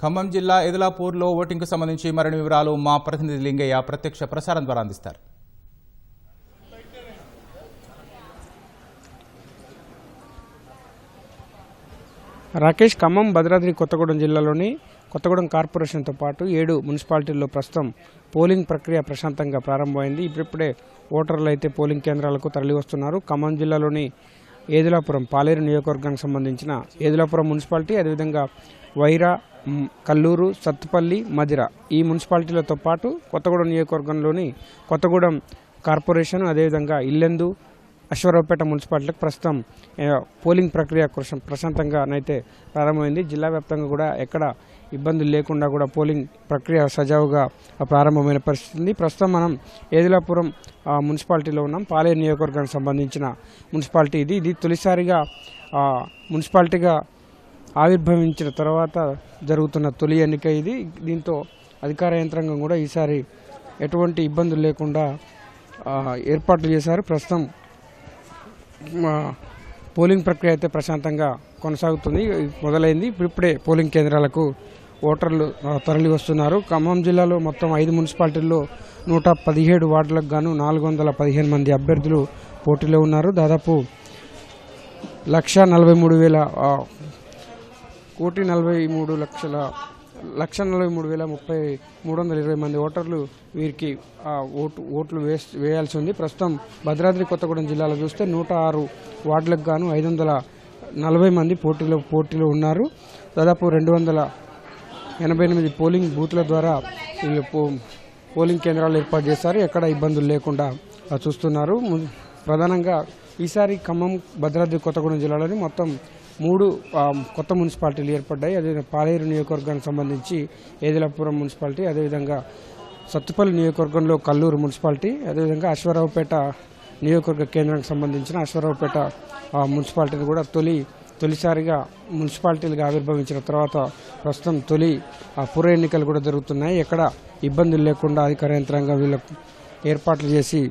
ఖమ్మం జిల్లా ఎదులాపూర్లో ఓటింగ్కు సంబంధించి మరిన్ని వివరాలు మా ప్రతినిధి లింగయ్య ప్రత్యక్ష ప్రసారం ద్వారా అందిస్తారు. రాకేష్, ఖమ్మం భద్రాద్రి కొత్తగూడెం జిల్లాలోని కొత్తగూడెం కార్పొరేషన్తో పాటు 7 మున్సిపాలిటీల్లో ప్రస్తుతం పోలింగ్ ప్రక్రియ ప్రశాంతంగా ప్రారంభమైంది. ఇప్పుడిప్పుడే ఓటర్లు అయితే పోలింగ్ కేంద్రాలకు తరలివస్తున్నారు. ఖమ్మం జిల్లాలోని ఏదులాపురం పాలేరు నియోజకవర్గానికి సంబంధించిన ఏదులాపురం మున్సిపాలిటీ, అదేవిధంగా వైరా, కల్లూరు, సత్తుపల్లి, మధిర ఈ మున్సిపాలిటీలతో పాటు కొత్తగూడెం నియోజకవర్గంలోని కొత్తగూడెం కార్పొరేషన్, అదేవిధంగా ఇల్లెందు, అశ్వరావుపేట మున్సిపాలిటీలకు ప్రస్తుతం పోలింగ్ ప్రక్రియ ప్రశాంతంగానైతే ప్రారంభమైంది. జిల్లా వ్యాప్తంగా కూడా ఎక్కడ ఇబ్బందులు లేకుండా కూడా పోలింగ్ ప్రక్రియ సజావుగా ప్రారంభమైన పరిస్థితి ఉంది. ప్రస్తుతం మనం ఏదులాపురం మున్సిపాలిటీలో ఉన్నాం. పాలేరు నియోజకవర్గానికి సంబంధించిన మున్సిపాలిటీ ఇది తొలిసారిగా మున్సిపాలిటీగా ఆవిర్భవించిన తర్వాత జరుగుతున్న తొలి ఎన్నిక ఇది. దీంతో అధికార యంత్రాంగం కూడా ఈసారి ఎటువంటి ఇబ్బందులు లేకుండా ఏర్పాట్లు చేశారు. ప్రస్తుతం పోలింగ్ ప్రక్రియ అయితే ప్రశాంతంగా కొనసాగుతుంది, మొదలైంది. ఇప్పుడే పోలింగ్ కేంద్రాలకు ఓటర్లు తరలి వస్తున్నారు. ఖమ్మం జిల్లాలో మొత్తం 5 మున్సిపాలిటీల్లో 117 వార్డులకు గాను 415 మంది అభ్యర్థులు పోటీలో ఉన్నారు. దాదాపు 1,43,320 మంది ఓటర్లు వీరికి ఓట్లు వేయాల్సి ఉంది. ప్రస్తుతం భద్రాద్రి కొత్తగూడెం జిల్లాలో చూస్తే 106 వార్డులకు గాను 540 మంది పోటీలో ఉన్నారు. దాదాపు 288 పోలింగ్ బూత్ల ద్వారా వీళ్ళు పోలింగ్ కేంద్రాలు ఏర్పాటు చేశారు. ఎక్కడ ఇబ్బందులు లేకుండా చూస్తున్నారు. ప్రధానంగా ఈసారి ఖమ్మం భద్రాద్రి కొత్తగూడెం జిల్లాలోని మొత్తం 3 కొత్త మున్సిపాలిటీలు ఏర్పడ్డాయి. అదేవిధంగా పాలేరు నియోజకవర్గానికి సంబంధించి ఏదులాపురం మున్సిపాలిటీ, అదేవిధంగా సత్తుపల్లి నియోజకవర్గంలో కల్లూరు మున్సిపాలిటీ, అదేవిధంగా అశ్వరావుపేట నియోజకవర్గ కేంద్రానికి సంబంధించిన అశ్వరావుపేట మున్సిపాలిటీని కూడా తొలిసారిగా మున్సిపాలిటీలుగా ఆవిర్భవించిన తర్వాత ప్రస్తుతం తొలి పుర ఎన్నికలు కూడా జరుగుతున్నాయి. ఎక్కడ ఇబ్బందులు లేకుండా అధికార యంత్రాంగం వీళ్ళకు ఏర్పాట్లు చేసి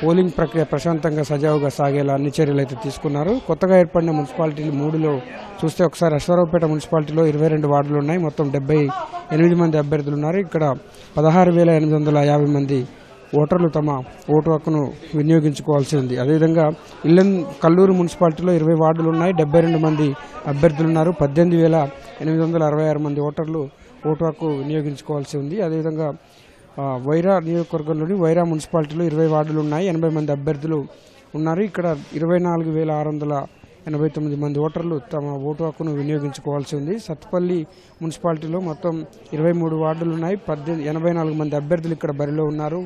పోలింగ్ ప్రక్రియ ప్రశాంతంగా సజావుగా సాగేలా అన్ని చర్యలు అయితే తీసుకున్నారు. కొత్తగా ఏర్పడిన మున్సిపాలిటీలు 3లో చూస్తే ఒకసారి అశ్వరావుపేట మున్సిపాలిటీలో 22 వార్డులు ఉన్నాయి. మొత్తం 78 మంది అభ్యర్థులు ఉన్నారు. ఇక్కడ 16,850 మంది ఓటర్లు తమ ఓటు హక్కును వినియోగించుకోవాల్సి ఉంది. అదేవిధంగా కల్లూరు మున్సిపాలిటీలో 20 వార్డులు ఉన్నాయి. 72 మంది అభ్యర్థులు ఉన్నారు. 18,866 మంది ఓటర్లు ఓటు హక్కు వినియోగించుకోవాల్సి ఉంది. అదేవిధంగా వైరా నియోజకవర్గంలోని వైరా మున్సిపాలిటీలో 20 వార్డులు ఉన్నాయి. 80 మంది అభ్యర్థులు ఉన్నారు. ఇక్కడ 24,689 మంది ఓటర్లు తమ ఓటు హక్కును వినియోగించుకోవాల్సి ఉంది. సత్తుపల్లి మున్సిపాలిటీలో మొత్తం 23 వార్డులు ఉన్నాయి. 84 మంది అభ్యర్థులు ఇక్కడ బరిలో ఉన్నారు.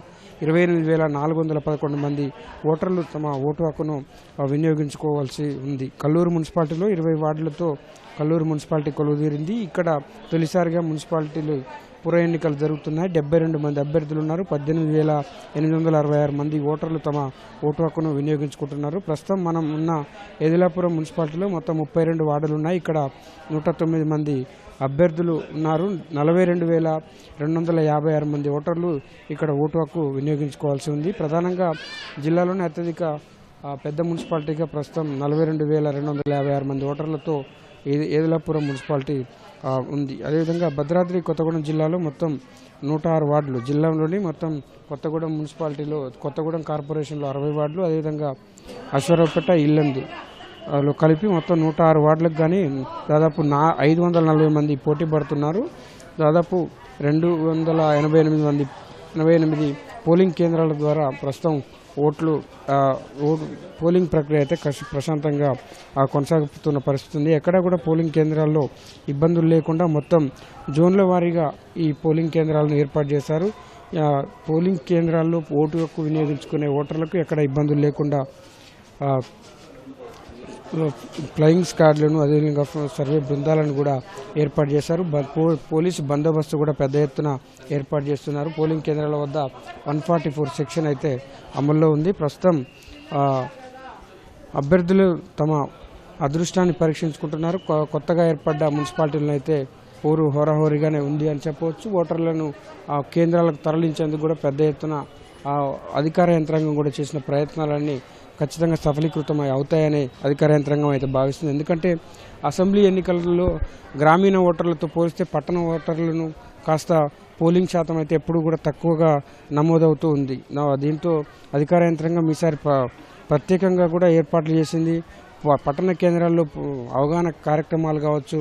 28,411 మంది ఓటర్లు తమ ఓటు హక్కును వినియోగించుకోవాల్సి ఉంది. కల్లూరు మున్సిపాలిటీలో 20 వార్డులతో కల్లూరు మున్సిపాలిటీ కొలువుదీరింది. ఇక్కడ తొలిసారిగా మున్సిపాలిటీలు పుర ఎన్నికలు జరుగుతున్నాయి. 72 మంది అభ్యర్థులు ఉన్నారు. 18,866 మంది ఓటర్లు తమ ఓటు హక్కును వినియోగించుకుంటున్నారు. ప్రస్తుతం మనం ఉన్న ఏదులాపురం మున్సిపాలిటీలో మొత్తం 32 వార్డులు ఉన్నాయి. ఇక్కడ 109 మంది అభ్యర్థులు ఉన్నారు. 42,256 మంది ఓటర్లు ఇక్కడ ఓటు హక్కు వినియోగించుకోవాల్సి ఉంది. ప్రధానంగా జిల్లాలోని అత్యధిక పెద్ద మున్సిపాలిటీగా ప్రస్తుతం 42,256 మంది ఓటర్లతో ఏదులాపురం మున్సిపాలిటీ ఉంది. అదేవిధంగా భద్రాద్రి కొత్తగూడెం జిల్లాలో మొత్తం 106 వార్డులు, జిల్లాలోని మొత్తం కొత్తగూడెం మున్సిపాలిటీలో కొత్తగూడెం కార్పొరేషన్లో 60 వార్డులు, అదేవిధంగా అశ్వరావుపేట, ఇల్లెందు కలిపి మొత్తం 106 వార్డులకు కానీ దాదాపు 540 మంది పోటీ పడుతున్నారు. దాదాపు 288 పోలింగ్ కేంద్రాల ద్వారా ప్రస్తుతం పోలింగ్ ప్రక్రియ అయితే ప్రశాంతంగా కొనసాగుతున్న పరిస్థితి ఉంది. ఎక్కడా కూడా పోలింగ్ కేంద్రాల్లో ఇబ్బందులు లేకుండా మొత్తం జోన్ల వారీగా ఈ పోలింగ్ కేంద్రాలను ఏర్పాటు చేశారు. పోలింగ్ కేంద్రాల్లో ఓటు హక్కు వినియోగించుకునే ఓటర్లకు ఎక్కడ ఇబ్బందులు లేకుండా ఫ్లయింగ్ స్క్వాడ్లను, అదేవిధంగా సర్వే బృందాలను కూడా ఏర్పాటు చేశారు. పోలీసు బందోబస్తు కూడా పెద్ద ఎత్తున ఏర్పాటు చేస్తున్నారు. పోలింగ్ కేంద్రాల వద్ద 144 సెక్షన్ అయితే అమల్లో ఉంది. ప్రస్తుతం అభ్యర్థులు తమ అదృష్టాన్ని పరీక్షించుకుంటున్నారు. కొత్తగా ఏర్పడ్డ మున్సిపాలిటీలను అయితే హోరాహోరీగానే ఉంది అని చెప్పవచ్చు. ఓటర్లను కేంద్రాలకు తరలించేందుకు కూడా పెద్ద ఎత్తున అధికార యంత్రాంగం కూడా చేసిన ప్రయత్నాలన్నీ ఖచ్చితంగా సఫలీకృతం అవుతాయని అధికార యంత్రాంగం అయితే భావిస్తుంది. ఎందుకంటే అసెంబ్లీ ఎన్నికలలో గ్రామీణ ఓటర్లతో పోలిస్తే పట్టణ ఓటర్లను కాస్త పోలింగ్ శాతం అయితే ఎప్పుడు కూడా తక్కువగా నమోదవుతూ ఉంది. దీంతో అధికార యంత్రాంగం ఈసారి ప్రత్యేకంగా కూడా ఏర్పాట్లు చేసింది. పట్టణ కేంద్రాల్లో అవగాహన కార్యక్రమాలు కావచ్చు,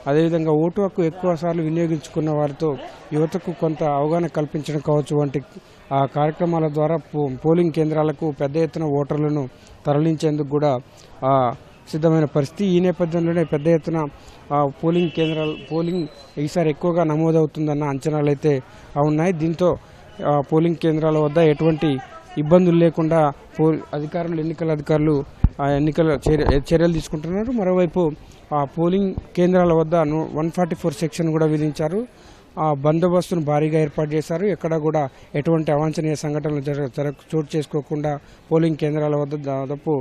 అదేవిధంగా ఓటు హక్కు ఎక్కువ సార్లు వినియోగించుకున్న వారితో యువతకు కొంత అవగాహన కల్పించడం కావచ్చు వంటి ఆ కార్యక్రమాల ద్వారా పోలింగ్ కేంద్రాలకు పెద్ద ఎత్తున ఓటర్లను తరలించేందుకు కూడా సిద్ధమైన పరిస్థితి. ఈ నేపథ్యంలోనే పెద్ద ఎత్తున పోలింగ్ ఈసారి ఎక్కువగా నమోదవుతుందన్న అంచనాలు అయితే ఉన్నాయి. దీంతో పోలింగ్ కేంద్రాల వద్ద ఎటువంటి ఇబ్బందులు లేకుండా ఎన్నికల అధికారులు ఎన్నికల చర్యలు తీసుకుంటున్నారు. మరోవైపు పోలింగ్ కేంద్రాల వద్ద 144 సెక్షన్ కూడా విధించారు. బందోబస్తును భారీగా ఏర్పాటు చేశారు. ఎక్కడ కూడా ఎటువంటి అవాంఛనీయ సంఘటనలు చోటు చేసుకోకుండా పోలింగ్ కేంద్రాల వద్ద దాదాపు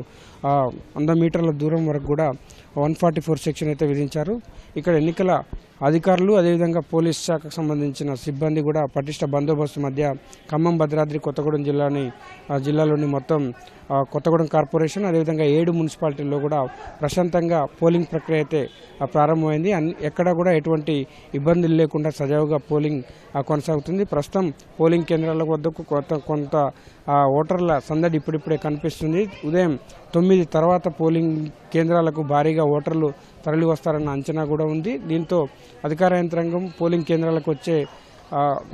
100 మీటర్ల దూరం వరకు కూడా 144 సెక్షన్ అయితే విధించారు. ఇక్కడ ఎన్నికల అధికారులు అదేవిధంగా పోలీస్ శాఖకు సంబంధించిన సిబ్బంది కూడా పటిష్ట బందోబస్తు మధ్య ఖమ్మం, భద్రాద్రి కొత్తగూడెం జిల్లాలోని మొత్తం కొత్తగూడెం కార్పొరేషన్ అదేవిధంగా 7 మున్సిపాలిటీల్లో కూడా ప్రశాంతంగా పోలింగ్ ప్రక్రియ అయితే ప్రారంభమైంది. ఎక్కడా కూడా ఎటువంటి ఇబ్బందులు లేకుండా సజావుగా పోలింగ్ కొనసాగుతుంది. ప్రస్తుతం పోలింగ్ కేంద్రాల వద్దకు కొంత ఓటర్ల సందడి ఇప్పుడిప్పుడే కనిపిస్తుంది. ఉదయం 9 తర్వాత పోలింగ్ కేంద్రాలకు భారీగా ఓటర్లు తరలి వస్తారన్న అంచనా కూడా ఉంది. దీంతో అధికార యంత్రాంగం పోలింగ్ కేంద్రాలకు వచ్చే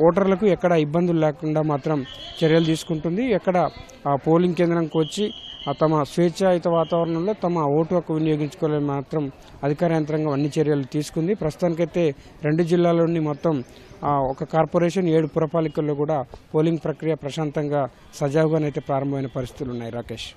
ఓటర్లకు ఎక్కడ ఇబ్బందులు లేకుండా మాత్రం చర్యలు తీసుకుంటుంది. ఎక్కడ పోలింగ్ కేంద్రానికి వచ్చి తమ స్వేచ్ఛాయుత వాతావరణంలో తమ ఓటు హక్కు వినియోగించుకోవాలని మాత్రం అధికార యంత్రాంగం అన్ని చర్యలు తీసుకుంది. ప్రస్తుతానికైతే 2 జిల్లాల్లోని మొత్తం ఒక కార్పొరేషన్ 7 పురపాలికల్లో కూడా పోలింగ్ ప్రక్రియ ప్రశాంతంగా సజావుగానైతే ప్రారంభమైన పరిస్థితులు ఉన్నాయి. రాకేష్.